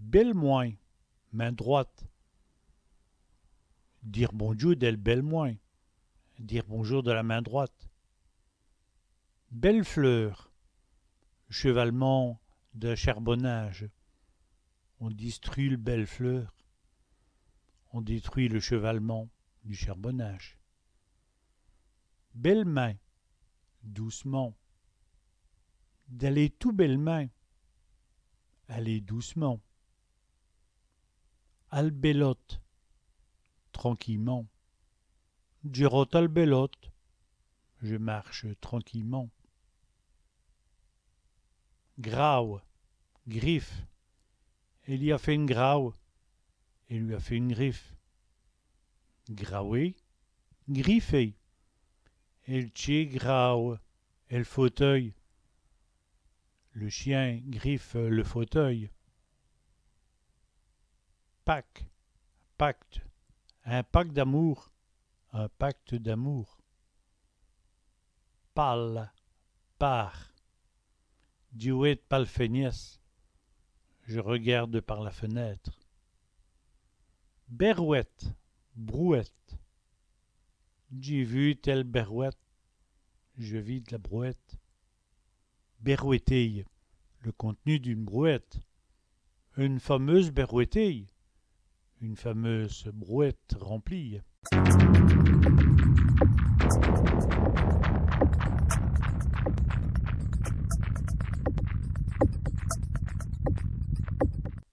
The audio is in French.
bel moins, main droite. Dire bonjour del bel moins, dire bonjour de la main droite. Belle fleur, chevalement de charbonnage. On détruit le belle fleur, on détruit le chevalement du charbonnage. Belle main, doucement. D'aller tout belle main, aller doucement. Albelote, tranquillement. Girot albelote, je marche tranquillement. Grau, griffe. Il y a fait une grau, il lui a fait une griffe. Graoué, griffé. El chien grau, el fauteuil. Le chien griffe le fauteuil. Pâques, pacte. Un pacte d'amour, un pacte d'amour. Pâle, part. Duet palféniès. Je regarde par la fenêtre. Berouette, brouette. J'ai vu telle berouette. Je vis de la brouette. Berouetille, le contenu d'une brouette. Une fameuse berouetille. Une fameuse brouette remplie.